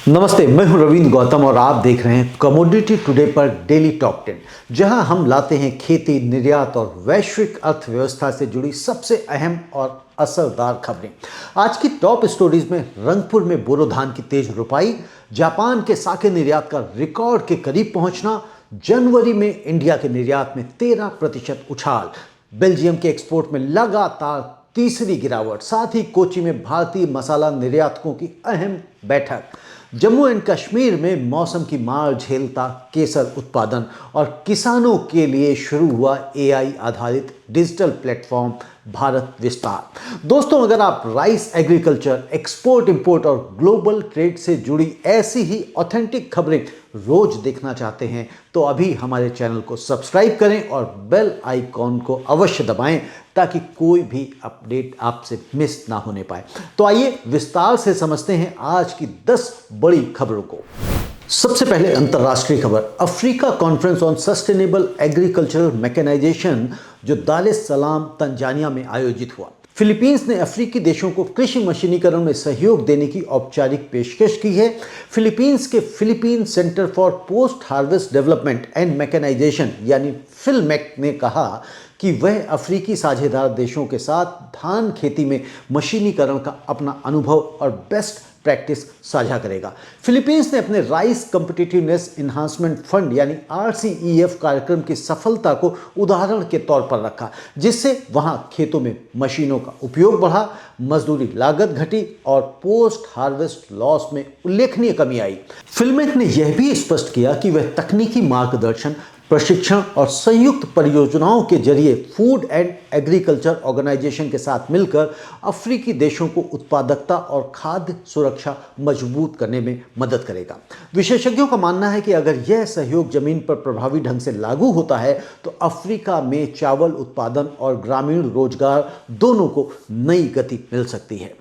नमस्ते, मैं हूं रविंद्र गौतम और आप देख रहे हैं कमोडिटी टुडे पर डेली टॉप 10, जहां हम लाते हैं खेती, निर्यात और वैश्विक अर्थव्यवस्था से जुड़ी सबसे अहम और असरदार खबरें। आज की टॉप स्टोरीज में रंगपुर में बोरो धान की तेज रुपाई, जापान के साके निर्यात का रिकॉर्ड के करीब पहुंचना, जनवरी में इंडिया के निर्यात में 13% उछाल, बेल्जियम के एक्सपोर्ट में लगातार तीसरी गिरावट, साथ ही कोची में भारतीय मसाला निर्यातकों की अहम बैठक, जम्मू एंड कश्मीर में मौसम की मार झेलता केसर उत्पादन और किसानों के लिए शुरू हुआ एआई आधारित डिजिटल प्लेटफॉर्म भारत विस्तार। दोस्तों, अगर आप राइस एग्रीकल्चर, एक्सपोर्ट इंपोर्ट और ग्लोबल ट्रेड से जुड़ी ऐसी ही ऑथेंटिक खबरें रोज देखना चाहते हैं तो अभी हमारे चैनल को सब्सक्राइब करें और बेल आइकॉन को अवश्य दबाएं ताकि कोई भी अपडेट आपसे मिस ना होने पाए। तो आइए विस्तार से समझते हैं आज की 10 बड़ी खबरों को। सबसे पहले अंतर्राष्ट्रीय खबर, Africa conference on sustainable agricultural mechanization जो दार एस सलाम तंजानिया में आयोजित हुआ। फिलीपींस ने अफ्रीकी देशों को कृषि मशीनीकरण में सहयोग देने की औपचारिक पेशकश की है। फिलीपींस के Philippine Center for post harvest development and mechanization यानी फिलमेक ने कहा कि वह अफ्रीकी साझेदार देशों के साथ धान खेती में मशीनीकरण का अपना अनुभव और बेस्ट प्रैक्टिस साझा करेगा। फिलीपींस ने अपने राइस कॉम्पिटिटिवनेस एनहांसमेंट फंड यानी आरसीईएफ कार्यक्रम की सफलता को उदाहरण के तौर पर रखा, जिससे वहां खेतों में मशीनों का उपयोग बढ़ा, मजदूरी लागत घटी और पोस्ट हार्वेस्ट लॉस में उल्लेखनीय कमी आई। फिलमेक ने यह भी स्पष्ट किया कि वह तकनीकी मार्गदर्शन, प्रशिक्षण और संयुक्त परियोजनाओं के जरिए फूड एंड एग्रीकल्चर ऑर्गेनाइजेशन के साथ मिलकर अफ्रीकी देशों को उत्पादकता और खाद्य सुरक्षा मजबूत करने में मदद करेगा। विशेषज्ञों का मानना है कि अगर यह सहयोग जमीन पर प्रभावी ढंग से लागू होता है तो अफ्रीका में चावल उत्पादन और ग्रामीण रोजगार दोनों को नई गति मिल सकती है।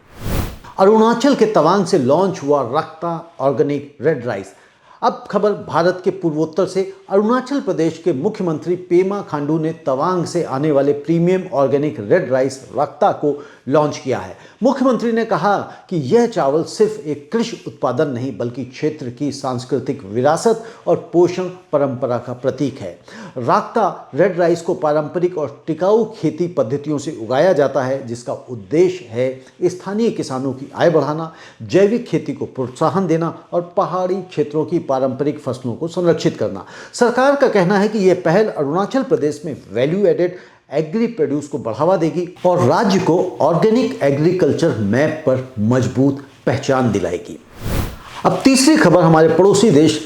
अरुणाचल के तवांग से लॉन्च हुआ रक्ता ऑर्गेनिक रेड राइस। अब खबर भारत के पूर्वोत्तर से। अरुणाचल प्रदेश के मुख्यमंत्री पेमा खांडू ने तवांग से आने वाले प्रीमियम ऑर्गेनिक रेड राइस रक्ता को लॉन्च किया है। मुख्यमंत्री ने कहा कि यह चावल सिर्फ एक कृषि उत्पादन नहीं बल्कि क्षेत्र की सांस्कृतिक विरासत और पोषण परंपरा का प्रतीक है। राक्ता रेड राइस को पारंपरिक और टिकाऊ खेती पद्धतियों से उगाया जाता है, जिसका उद्देश्य है स्थानीय किसानों की आय बढ़ाना, जैविक खेती को प्रोत्साहन देना और पहाड़ी क्षेत्रों की पारंपरिक फसलों को संरक्षित करना। सरकार का कहना है कि यह पहल अरुणाचल प्रदेश में वैल्यू एडेड एग्री प्रोड्यूस को बढ़ावा देगी और राज्य को ऑर्गेनिक एग्रीकल्चर मैप पर मजबूत पहचान दिलाएगी। अब तीसरी खबर हमारे पड़ोसी देश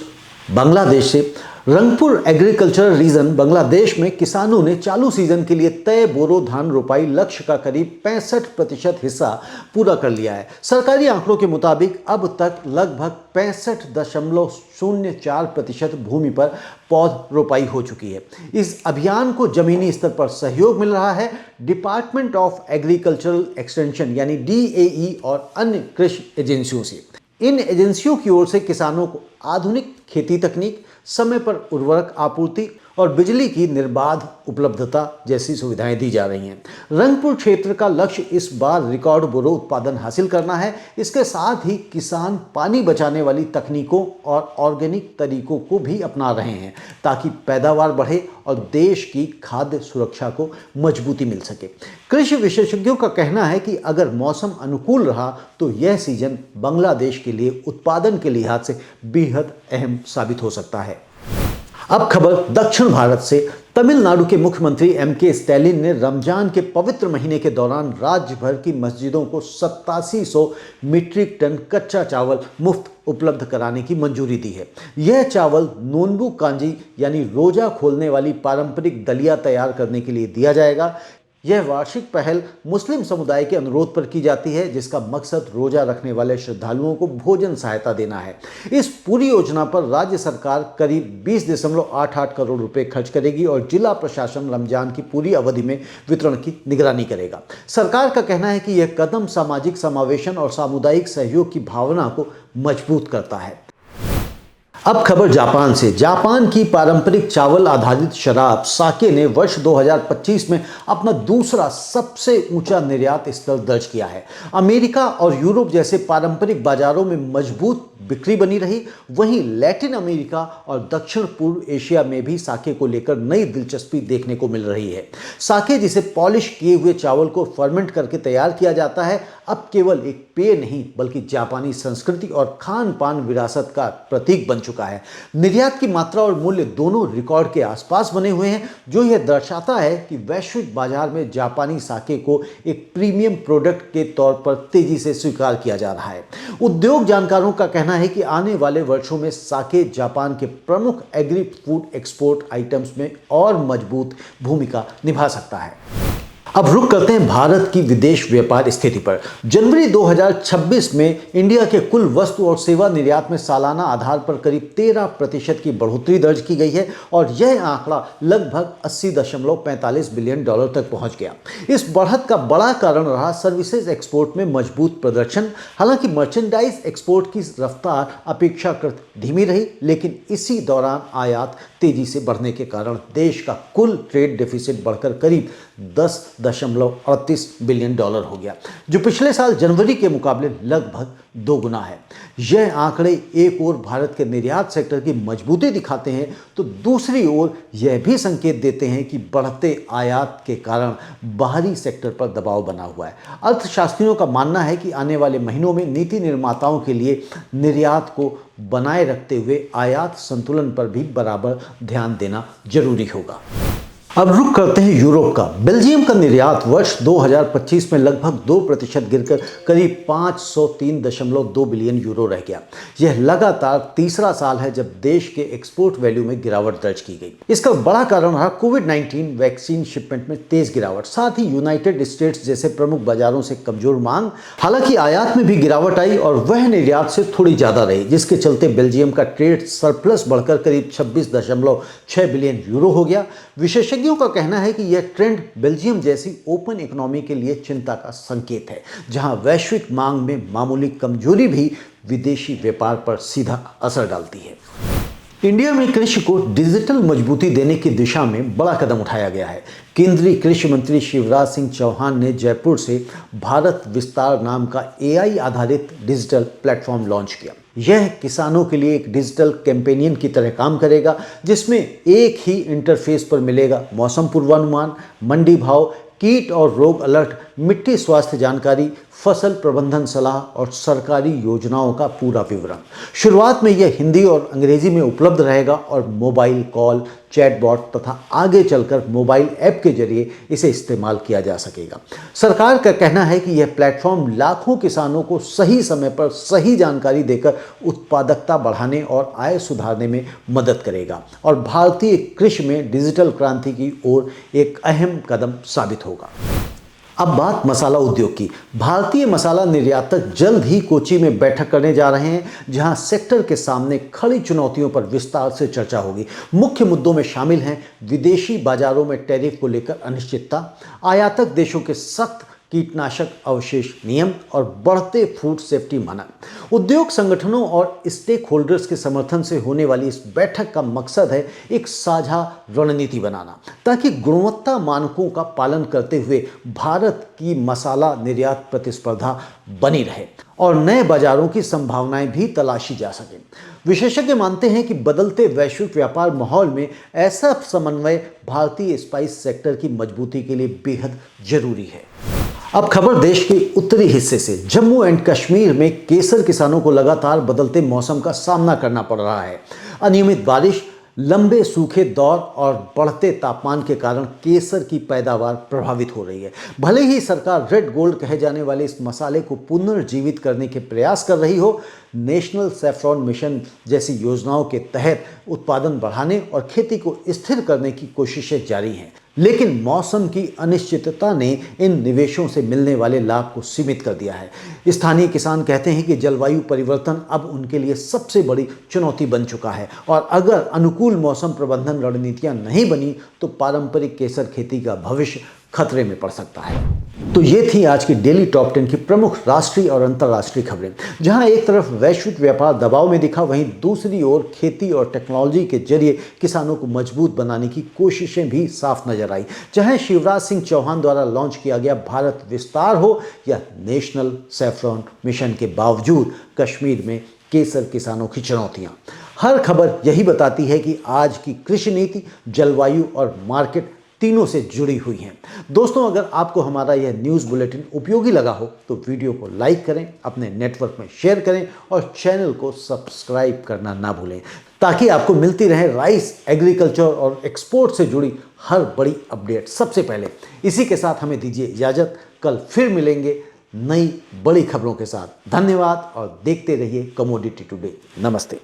बांग्लादेश से। रंगपुर एग्रीकल्चरल रीजन बांग्लादेश में किसानों ने चालू सीजन के लिए तय बोरो धान रोपाई लक्ष्य का करीब 65% हिस्सा पूरा कर लिया है। सरकारी आंकड़ों के मुताबिक अब तक लगभग 65.04% भूमि पर पौध रोपाई हो चुकी है। इस अभियान को जमीनी स्तर पर सहयोग मिल रहा है। डिपार्टमेंट ऑफ एग्रीकल्चरल एक्सटेंशन यानी डीएई और अन्य कृषि एजेंसियों से। इन एजेंसियों की ओर से किसानों को आधुनिक खेती तकनीक, समय पर उर्वरक आपूर्ति और बिजली की निर्बाध उपलब्धता जैसी सुविधाएं दी जा रही हैं। रंगपुर क्षेत्र का लक्ष्य इस बार रिकॉर्ड बोरो उत्पादन हासिल करना है। इसके साथ ही किसान पानी बचाने वाली तकनीकों और ऑर्गेनिक तरीकों को भी अपना रहे हैं ताकि पैदावार बढ़े और देश की खाद्य सुरक्षा को मजबूती मिल सके। कृषि विशेषज्ञों का कहना है कि अगर मौसम अनुकूल रहा तो यह सीजन बांग्लादेश के लिए उत्पादन के लिहाज से बेहद अहम साबित हो सकता है। अब खबर दक्षिण भारत से। तमिलनाडु के मुख्यमंत्री एमके स्टैलिन ने रमजान के पवित्र महीने के दौरान राज्य भर की मस्जिदों को 8700 मीट्रिक टन कच्चा चावल मुफ्त उपलब्ध कराने की मंजूरी दी है। यह चावल नोनबू कांजी यानी रोजा खोलने वाली पारंपरिक दलिया तैयार करने के लिए दिया जाएगा। यह वार्षिक पहल मुस्लिम समुदाय के अनुरोध पर की जाती है, जिसका मकसद रोजा रखने वाले श्रद्धालुओं को भोजन सहायता देना है। इस पूरी योजना पर राज्य सरकार करीब 20.88 करोड़ रुपए खर्च करेगी और जिला प्रशासन रमजान की पूरी अवधि में वितरण की निगरानी करेगा। सरकार का कहना है कि यह कदम सामाजिक समावेशन और सामुदायिक सहयोग की भावना को मजबूत करता है। अब खबर जापान से। जापान की पारंपरिक चावल आधारित शराब साके ने वर्ष 2025 में अपना दूसरा सबसे ऊंचा निर्यात स्तर दर्ज किया है। अमेरिका और यूरोप जैसे पारंपरिक बाजारों में मजबूत बिक्री बनी रही, वहीं लैटिन अमेरिका और दक्षिण पूर्व एशिया में भी साके को लेकर नई दिलचस्पी देखने को मिल रही है। साके, जिसे पॉलिश किए हुए चावल को फर्मेंट करके तैयार किया जाता है, अब केवल एक पेय नहीं बल्कि जापानी संस्कृति और खान पान विरासत का प्रतीक बन चुका है। निर्यात की मात्रा और मूल्य दोनों रिकॉर्ड के आसपास बने हुए हैं, जो यह दर्शाता है कि वैश्विक बाजार में जापानी साके को एक प्रीमियम प्रोडक्ट के तौर पर तेजी से स्वीकार किया जा रहा है। उद्योग जानकारों का कहना है कि आने वाले वर्षों में साके जापान के प्रमुख एग्री फूड एक्सपोर्ट आइटम्स में और मजबूत भूमिका निभा सकता है। अब रुक करते हैं भारत की विदेश व्यापार स्थिति पर। जनवरी 2026 में इंडिया के कुल वस्तु और सेवा निर्यात में सालाना आधार पर करीब 13% की बढ़ोतरी दर्ज की गई है और यह आंकड़ा लगभग 80.45 बिलियन डॉलर तक पहुंच गया। इस बढ़त का बड़ा कारण रहा सर्विसेज एक्सपोर्ट में मजबूत प्रदर्शन। हालांकि मर्चेंडाइज एक्सपोर्ट की रफ्तार अपेक्षाकृत धीमी रही, लेकिन इसी दौरान आयात तेजी से बढ़ने के कारण देश का कुल ट्रेड डेफिसिट बढ़कर करीब 10.38 बिलियन डॉलर हो गया, जो पिछले साल जनवरी के मुकाबले लगभग 2 गुना है। यह आंकड़े एक ओर भारत के निर्यात सेक्टर की मजबूती दिखाते हैं, तो दूसरी ओर यह भी संकेत देते हैं कि बढ़ते आयात के कारण बाहरी सेक्टर पर दबाव बना हुआ है। अर्थशास्त्रियों का मानना है कि आने वाले महीनों में नीति निर्माताओं के लिए निर्यात को बनाए रखते हुए आयात संतुलन पर भी बराबर ध्यान देना जरूरी होगा। अब रुक करते हैं यूरोप का। बेल्जियम का निर्यात वर्ष 2025 में लगभग 2% गिरकर करीब 503.2 बिलियन यूरो रह गया। यह लगातार तीसरा साल है जब देश के एक्सपोर्ट वैल्यू में गिरावट दर्ज की गई। इसका बड़ा कारण रहा कोविड-19 वैक्सीन शिपमेंट में तेज गिरावट, साथ ही यूनाइटेड स्टेट्स जैसे प्रमुख बाजारों से कमजोर मांग। हालांकि आयात में भी गिरावट आई और वह निर्यात से थोड़ी ज्यादा रही, जिसके चलते बेल्जियम का ट्रेड सरप्लस बढ़कर करीब 26.6 बिलियन यूरो हो गया। विशेषज्ञों का कहना है कि यह ट्रेंड बेल्जियम जैसी ओपन इकोनॉमी के लिए चिंता का संकेत है, जहां वैश्विक मांग में मामूली कमजोरी भी विदेशी व्यापार पर सीधा असर डालती है। इंडिया में कृषि को डिजिटल मजबूती देने की दिशा में बड़ा कदम उठाया गया है। केंद्रीय कृषि मंत्री शिवराज सिंह चौहान ने जयपुर से भारत विस्तार नाम का AI आधारित डिजिटल प्लेटफॉर्म लॉन्च किया। यह किसानों के लिए एक डिजिटल कैंपेनियन की तरह काम करेगा, जिसमें एक ही इंटरफेस पर मिलेगा मौसम पूर्वानुमान, मंडी भाव, कीट और रोग अलर्ट, मिट्टी स्वास्थ्य जानकारी, फसल प्रबंधन सलाह और सरकारी योजनाओं का पूरा विवरण। शुरुआत में यह हिंदी और अंग्रेजी में उपलब्ध रहेगा और मोबाइल कॉल, चैटबॉट तथा आगे चलकर मोबाइल ऐप के जरिए इसे इस्तेमाल किया जा सकेगा। सरकार का कहना है कि यह प्लेटफॉर्म लाखों किसानों को सही समय पर सही जानकारी देकर उत्पादकता बढ़ाने और आय सुधारने में मदद करेगा और भारतीय कृषि में डिजिटल क्रांति की ओर एक अहम कदम साबित होगा। अब बात मसाला उद्योग की। भारतीय मसाला निर्यातक जल्द ही कोची में बैठक करने जा रहे हैं, जहां सेक्टर के सामने खड़ी चुनौतियों पर विस्तार से चर्चा होगी। मुख्य मुद्दों में शामिल हैं विदेशी बाजारों में टैरिफ को लेकर अनिश्चितता, आयातक देशों के सख्त कीटनाशक अवशेष नियम और बढ़ते फूड सेफ्टी मानक। उद्योग संगठनों और स्टेक होल्डर्स के समर्थन से होने वाली इस बैठक का मकसद है एक साझा रणनीति बनाना, ताकि गुणवत्ता मानकों का पालन करते हुए भारत की मसाला निर्यात प्रतिस्पर्धा बनी रहे और नए बाजारों की संभावनाएं भी तलाशी जा सके। विशेषज्ञ मानते हैं कि बदलते वैश्विक व्यापार माहौल में ऐसा समन्वय भारतीय स्पाइस सेक्टर की मजबूती के लिए बेहद जरूरी है। अब खबर देश के उत्तरी हिस्से से। जम्मू एंड कश्मीर में केसर किसानों को लगातार बदलते मौसम का सामना करना पड़ रहा है। अनियमित बारिश, लंबे सूखे दौर और बढ़ते तापमान के कारण केसर की पैदावार प्रभावित हो रही है। भले ही सरकार रेड गोल्ड कहे जाने वाले इस मसाले को पुनर्जीवित करने के प्रयास कर रही हो, नेशनल सैफरॉन मिशन जैसी योजनाओं के तहत उत्पादन बढ़ाने और खेती को स्थिर करने की कोशिशें जारी हैं, लेकिन मौसम की अनिश्चितता ने इन निवेशों से मिलने वाले लाभ को सीमित कर दिया है। स्थानीय किसान कहते हैं कि जलवायु परिवर्तन अब उनके लिए सबसे बड़ी चुनौती बन चुका है और अगर अनुकूल मौसम प्रबंधन रणनीतियां नहीं बनी तो पारंपरिक केसर खेती का भविष्य खतरे में पड़ सकता है। तो ये थी आज की डेली टॉप 10 की प्रमुख राष्ट्रीय और अंतर्राष्ट्रीय खबरें, जहां एक तरफ वैश्विक व्यापार दबाव में दिखा, वहीं दूसरी ओर खेती और टेक्नोलॉजी के जरिए किसानों को मजबूत बनाने की कोशिशें भी साफ नजर आई। चाहे शिवराज सिंह चौहान द्वारा लॉन्च किया गया भारत विस्तार हो या नेशनल सैफरॉन मिशन के बावजूद कश्मीर में केसर किसानों की चुनौतियां। हर खबर यही बताती है कि आज की कृषि नीति, जलवायु और मार्केट तीनों से जुड़ी हुई हैं। दोस्तों, अगर आपको हमारा यह न्यूज़ बुलेटिन उपयोगी लगा हो तो वीडियो को लाइक करें, अपने नेटवर्क में शेयर करें और चैनल को सब्सक्राइब करना ना भूलें, ताकि आपको मिलती रहे राइस, एग्रीकल्चर और एक्सपोर्ट से जुड़ी हर बड़ी अपडेट सबसे पहले। इसी के साथ हमें दीजिए इजाज़त। कल फिर मिलेंगे नई बड़ी खबरों के साथ। धन्यवाद और देखते रहिए कमोडिटी टुडे। नमस्ते।